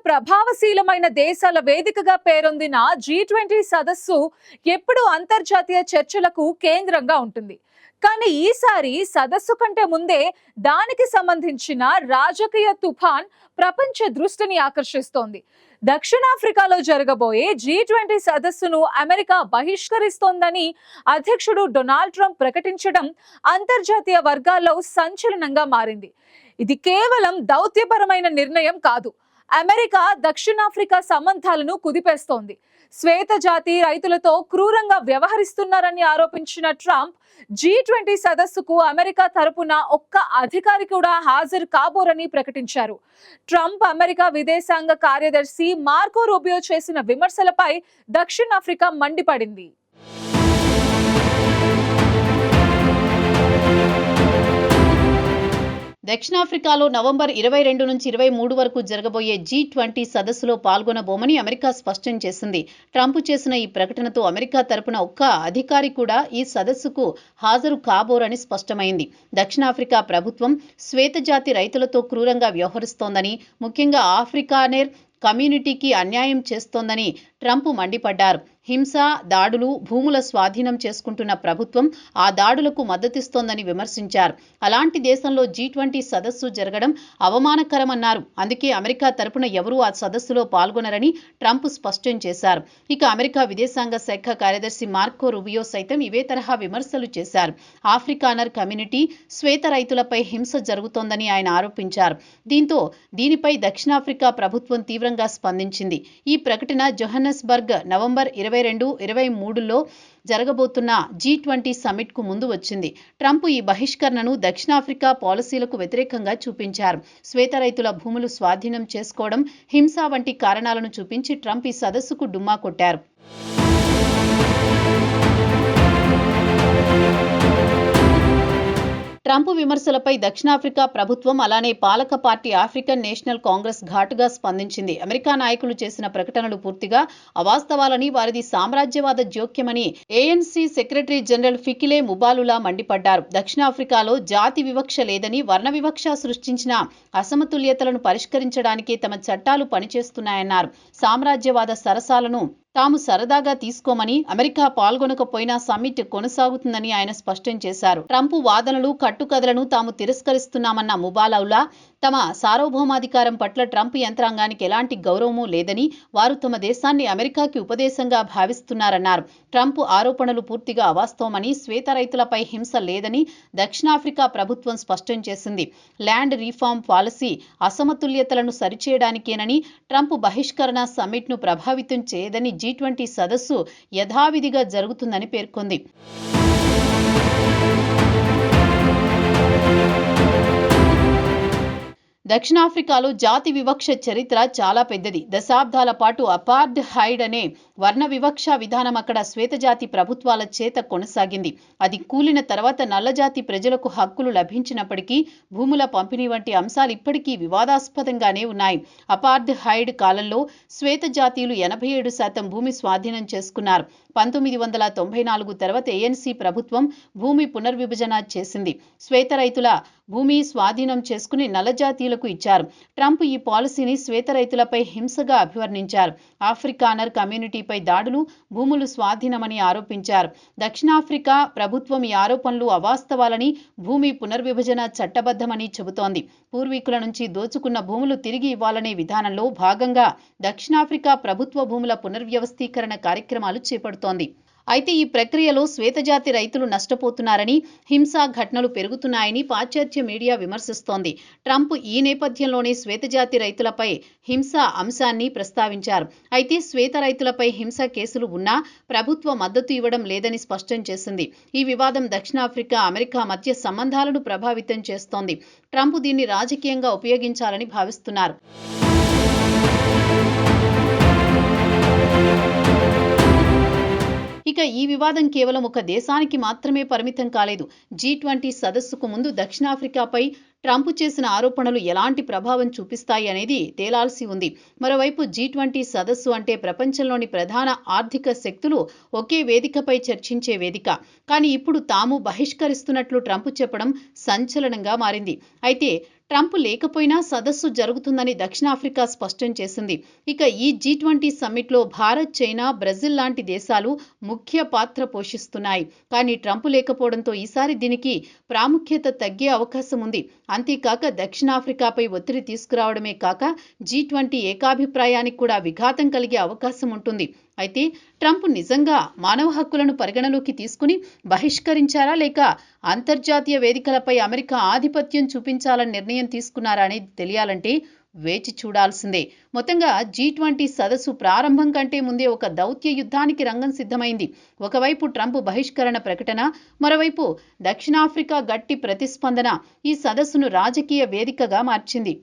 ప్రభావశీలమైన దేశాల వేదికగా పేరొందిన G20 సదస్సు ఎప్పుడూ అంతర్జాతీయ చర్చలకు కేంద్రంగా ఉంటుంది. కానీ ఈసారి సదస్సు కంటే ముందే దానికి సంబంధించిన రాజకీయ తుఫాన్ ప్రపంచ దృష్టిని ఆకర్షిస్తోంది. దక్షిణాఫ్రికాలో జరగబోయే G20 సదస్సును అమెరికా బహిష్కరిస్తోందని అధ్యక్షుడు డొనాల్డ్ ట్రంప్ ప్రకటించడం అంతర్జాతీయ వర్గాల్లో సంచలనంగా మారింది. ఇది కేవలం దౌత్యపరమైన నిర్ణయం కాదు. అమెరికా దక్షిణాఫ్రికా సంబంధాలను కుదిపేస్తోంది. శ్వేత జాతి రైతులతో క్రూరంగా వ్యవహరిస్తున్నారని ఆరోపించిన ట్రంప్ G20 సదస్సుకు అమెరికా తరపున ఒక్క అధికారి కూడా హాజరు కాబోరని ప్రకటించారు. ట్రంప్ అమెరికా విదేశాంగ కార్యదర్శి మార్కో రూబియో చేసిన విమర్శలపై దక్షిణాఫ్రికా మండిపడింది. దక్షిణాఫ్రికాలో నవంబర్ 22 నుంచి 23 వరకు జరగబోయే G20 సదస్సులో పాల్గొనబోమని అమెరికా స్పష్టం చేసింది. ట్రంప్ చేసిన ఈ ప్రకటనతో అమెరికా తరపున ఒక్క అధికారి కూడా ఈ సదస్సుకు హాజరు కాబోరని స్పష్టమైంది. దక్షిణాఫ్రికా ప్రభుత్వం శ్వేతజాతి రైతులతో క్రూరంగా వ్యవహరిస్తోందని, ముఖ్యంగా ఆఫ్రికానేర్ కమ్యూనిటీకి అన్యాయం చేస్తోందని ట్రంప్ మండిపడ్డారు. హింస, దాడులు, భూముల స్వాధీనం చేసుకుంటున్న ప్రభుత్వం ఆ దాడులకు మద్దతిస్తోందని విమర్శించారు. అలాంటి దేశంలో G20 సదస్సు జరగడం అవమానకరమన్నారు. అందుకే అమెరికా తరపున ఎవరూ ఆ సదస్సులో పాల్గొనరని ట్రంప్ స్పష్టం చేశారు. ఇక అమెరికా విదేశాంగ శాఖ కార్యదర్శి మార్కో రూబియో సైతం ఇవే తరహా విమర్శలు చేశారు. ఆఫ్రికానర్ కమ్యూనిటీ, శ్వేత రైతులపై హింస జరుగుతోందని ఆయన ఆరోపించారు. దీనిపై దక్షిణాఫ్రికా ప్రభుత్వం తీవ్రంగా స్పందించింది. ఈ ప్రకటన జోహన్నెస్బర్గ్ నవంబర్ 22-23లో జరగబోతున్న G20 సమ్మిట్కు ముందు వచ్చింది. ట్రంప్ ఈ బహిష్కరణను దక్షిణాఫ్రికా పాలసీలకు వ్యతిరేకంగా చూపించారు. శ్వేత రైతుల భూములు స్వాధీనం చేసుకోవడం, హింస వంటి కారణాలను చూపించి ట్రంప్ ఈ సదస్సుకు డుమ్మా కొట్టారు. ట్రంప్ విమర్శలపై దక్షిణాఫ్రికా ప్రభుత్వం, అలానే పాలక పార్టీ ఆఫ్రికన్ నేషనల్ కాంగ్రెస్ ఘాటుగా స్పందించింది. అమెరికా నాయకులు చేసిన ప్రకటనలు పూర్తిగా అవాస్తవాలని, వారిది సామ్రాజ్యవాద జోక్యమని ANC సెక్రటరీ జనరల్ ఫికిలే ముబాలులా మండిపడ్డారు. దక్షిణాఫ్రికాలో జాతి వివక్ష లేదని, వర్ణ వివక్ష సృష్టించిన అసమతుల్యతలను పరిష్కరించడానికే తమ చట్టాలు పనిచేస్తున్నాయన్నారు. సామ్రాజ్యవాద సరసాలను తాము సరదాగా తీసుకోమని, అమెరికా పాల్గొనకపోయినా సమ్మిట్ కొనసాగుతుందని ఆయన స్పష్టం చేశారు. ట్రంప్ వాదనలు, కట్టుకథలను తాము తిరస్కరిస్తున్నామన్న ముబాలౌలా, తమ సార్వభౌమాధికారం పట్ల ట్రంప్ యంత్రాంగానికి ఎలాంటి గౌరవమూ లేదని, వారు తమ దేశాన్ని అమెరికాకి ఉపదేశంగా భావిస్తున్నారన్నారు. ట్రంప్ ఆరోపణలు పూర్తిగా అవాస్తవమని, శ్వేత రైతులపై హింస లేదని దక్షిణాఫ్రికా ప్రభుత్వం స్పష్టం చేసింది. ల్యాండ్ రీఫార్మ్ పాలసీ అసమతుల్యతలను సరిచేయడానికేనని, ట్రంప్ బహిష్కరణ సమ్మిట్ను ప్రభావితం చేయదని, G20 సదస్సు యథావిధిగా జరుగుతుందని పేర్కొంది. దక్షిణాఫ్రికాలో జాతి వివక్ష చరిత్ర చాలా పెద్దది. దశాబ్దాల పాటు అపార్డ్ హైడ్ అనే వర్ణ వివక్ష విధానం అక్కడ శ్వేతజాతి ప్రభుత్వాల చేత కొనసాగింది. అది కూలిన తర్వాత నల్లజాతి ప్రజలకు హక్కులు లభించినప్పటికీ భూముల పంపిణీ వంటి అంశాలు ఇప్పటికీ వివాదాస్పదంగానే ఉన్నాయి. అపార్డ్ హైడ్ కాలంలో శ్వేత జాతీయులు 87% భూమి స్వాధీనం చేసుకున్నారు. 1994 తర్వాత ANC ప్రభుత్వం భూమి పునర్విభజన చేసింది. శ్వేత రైతుల భూమి స్వాధీనం చేసుకుని నల్లజాతీయులకు ఇచ్చారు. ట్రంప్ ఈ పాలసీని శ్వేత రైతులపై హింసగా అభివర్ణించారు. ఆఫ్రికానర్ కమ్యూనిటీపై దాడులు, భూములు స్వాధీనమని ఆరోపించారు. దక్షిణాఫ్రికా ప్రభుత్వం ఈ ఆరోపణలు అవాస్తవాలని, భూమి పునర్విభజన చట్టబద్ధమని చెబుతోంది. పూర్వీకుల నుంచి దోచుకున్న భూములు తిరిగి ఇవ్వాలనే విధానంలో భాగంగా దక్షిణాఫ్రికా ప్రభుత్వ భూముల పునర్వ్యవస్థీకరణ కార్యక్రమాలు చేపడుతోంది. అయితే ఈ ప్రక్రియలో శ్వేతజాతి రైతులు నష్టపోతున్నారని, హింసా ఘటనలు పెరుగుతున్నాయని పాశ్చాత్య మీడియా విమర్శిస్తోంది. ట్రంప్ ఈ నేపథ్యంలోనే శ్వేతజాతి రైతులపై హింస అంశాన్ని ప్రస్తావించారు. అయితే శ్వేత రైతులపై హింస కేసులు ఉన్నా ప్రభుత్వ మద్దతు ఇవ్వడం లేదని స్పష్టం చేసింది. ఈ వివాదం దక్షిణాఫ్రికా, అమెరికా మధ్య సంబంధాలను ప్రభావితం చేస్తోంది. ట్రంప్ దీన్ని రాజకీయంగా ఉపయోగించాలని భావిస్తున్నారు. ఇక ఈ వివాదం కేవలం ఒక దేశానికి మాత్రమే పరిమితం కాలేదు. G20 సదస్సుకు ముందు దక్షిణాఫ్రికాపై ట్రంప్ చేసిన ఆరోపణలు ఎలాంటి ప్రభావం చూపిస్తాయి అనేది తేలాల్సి ఉంది. మరోవైపు G20 సదస్సు అంటే ప్రపంచంలోని ప్రధాన ఆర్థిక శక్తులు ఒకే వేదికపై చర్చించే వేదిక. కానీ ఇప్పుడు తాము బహిష్కరిస్తున్నట్లు ట్రంప్ చెప్పడం సంచలనంగా మారింది. అయితే ట్రంప్ లేకపోయినా సదస్సు జరుగుతుందని దక్షిణాఫ్రికా స్పష్టం చేసింది. ఇక ఈ G20 సమ్మిట్లో భారత్, చైనా, బ్రెజిల్ లాంటి దేశాలు ముఖ్య పాత్ర పోషిస్తున్నాయి. కానీ ట్రంప్ లేకపోవడంతో ఈసారి దీనికి ప్రాముఖ్యత తగ్గే అవకాశం ఉంది. అంతేకాక దక్షిణాఫ్రికాపై ఒత్తిడి తీసుకురావడమే కాక G20 ఏకాభిప్రాయానికి కూడా విఘాతం కలిగే అవకాశం ఉంటుంది. అయితే ట్రంప్ నిజంగా మానవ హక్కులను పరిగణలోకి తీసుకుని బహిష్కరించారా లేక అంతర్జాతీయ వేదికలపై అమెరికా ఆధిపత్యం చూపించాలని నిర్ణయం తీసుకున్నారా అనేది తెలియాలంటే వేచి చూడాల్సిందే. మొత్తంగా G20 సదస్సు ప్రారంభం కంటే ముందే ఒక దౌత్య యుద్ధానికి రంగం సిద్ధమైంది. ఒకవైపు ట్రంప్ బహిష్కరణ ప్రకటన, మరోవైపు దక్షిణాఫ్రికా గట్టి ప్రతిస్పందన ఈ సదస్సును రాజకీయ వేదికగా మార్చింది.